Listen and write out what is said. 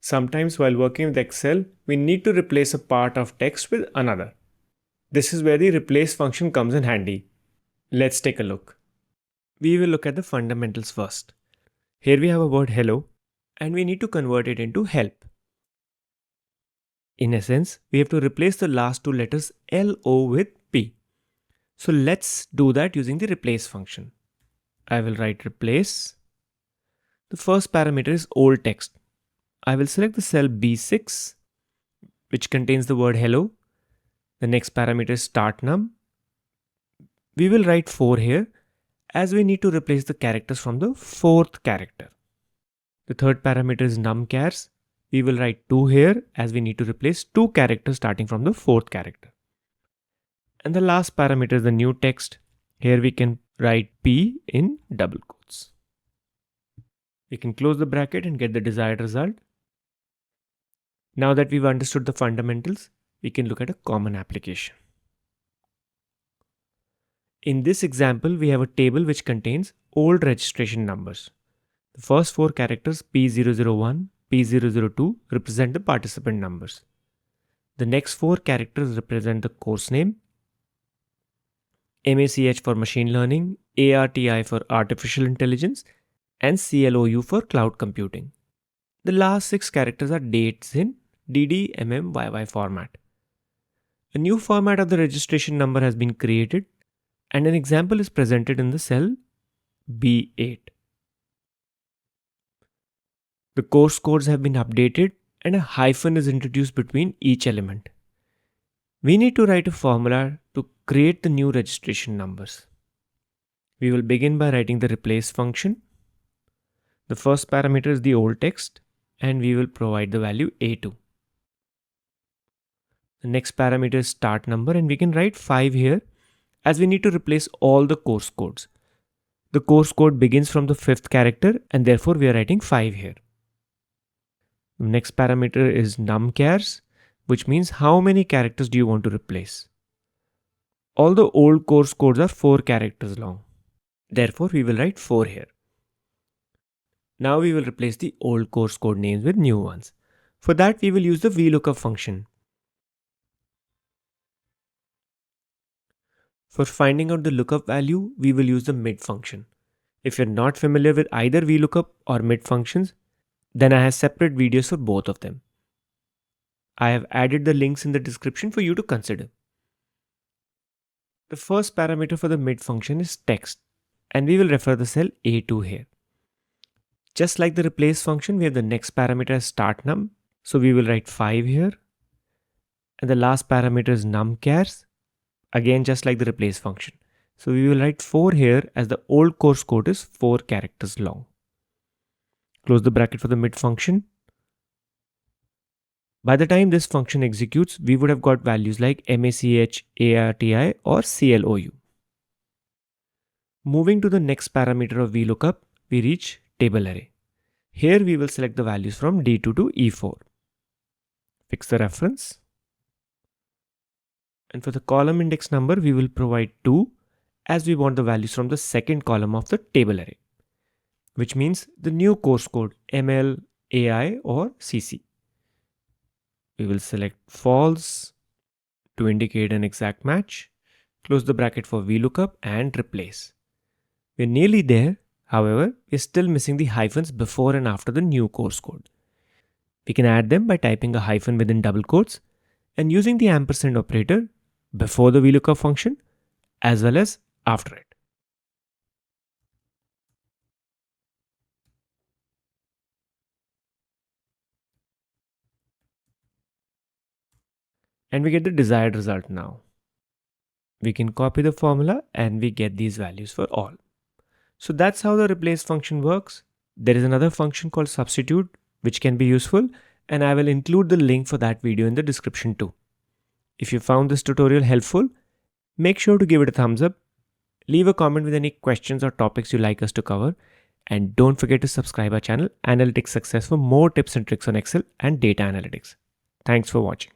Sometimes while working with Excel, we need to replace a part of text with another. This is where the replace function comes in handy. Let's take a look. We will look at the fundamentals first. Here we have a word hello and we need to convert it into help. In essence, we have to replace the last two letters LO with P. So let's do that using the replace function. I will write replace. The first parameter is old text. I will select the cell B6, which contains the word hello. The next parameter is start num. We will write 4 here as we need to replace the characters from the fourth character. The third parameter is numchars. We will write 2 here as we need to replace 2 characters starting from the fourth character. And the last parameter is the new text. Here we can write P in double quotes. We can close the bracket and get the desired result. Now that we've understood the fundamentals, we can look at a common application. In this example, we have a table which contains old registration numbers. The first 4 characters P001, P002 represent the participant numbers. The next 4 characters represent the course name, MACH for machine learning, ARTI for artificial intelligence, and CLOU for cloud computing. The last 6 characters are dates in DD, MM, YY format. A new format of the registration number has been created and an example is presented in the cell B8. The course codes have been updated and a hyphen is introduced between each element. We need to write a formula to create the new registration numbers. We will begin by writing the replace function. The first parameter is the old text and we will provide the value A2. The next parameter is start number and we can write 5 here as we need to replace all the course codes. The course code begins from the 5th character and therefore we are writing 5 here. The next parameter is numchars, which means how many characters do you want to replace. All the old course codes are 4 characters long. Therefore, we will write 4 here. Now we will replace the old course code names with new ones. For that, we will use the VLOOKUP function. For finding out the lookup value, we will use the mid function. If you're not familiar with either VLOOKUP or mid functions, then I have separate videos for both of them. I have added the links in the description for you to consider. The first parameter for the mid function is text, and we will refer the cell A2 here. Just like the replace function, we have the next parameter as start num, so we will write 5 here. And the last parameter is numchars, again just like the replace function. So we will write 4 here as the old course code is 4 characters long. Close the bracket for the mid function. By the time this function executes, we would have got values like MACH, ARTI or CLOU. Moving to the next parameter of VLOOKUP, we reach table array. Here we will select the values from D2 to E4. Fix the reference. And for the column index number, we will provide 2 as we want the values from the second column of the table array, which means the new course code ML, AI or CC. We will select false to indicate an exact match. Close the bracket for VLOOKUP and replace. We're nearly there. However, we're still missing the hyphens before and after the new course code. We can add them by typing a hyphen within double quotes and using the ampersand operator before the VLOOKUP function as well as after it. And we get the desired result now. We can copy the formula and we get these values for all. So that's how the replace function works. There is another function called substitute which can be useful, and I will include the link for that video in the description too. If you found this tutorial helpful, make sure to give it a thumbs up, leave a comment with any questions or topics you'd like us to cover, and don't forget to subscribe our channel Analytics Success for more tips and tricks on Excel and data analytics. Thanks for watching.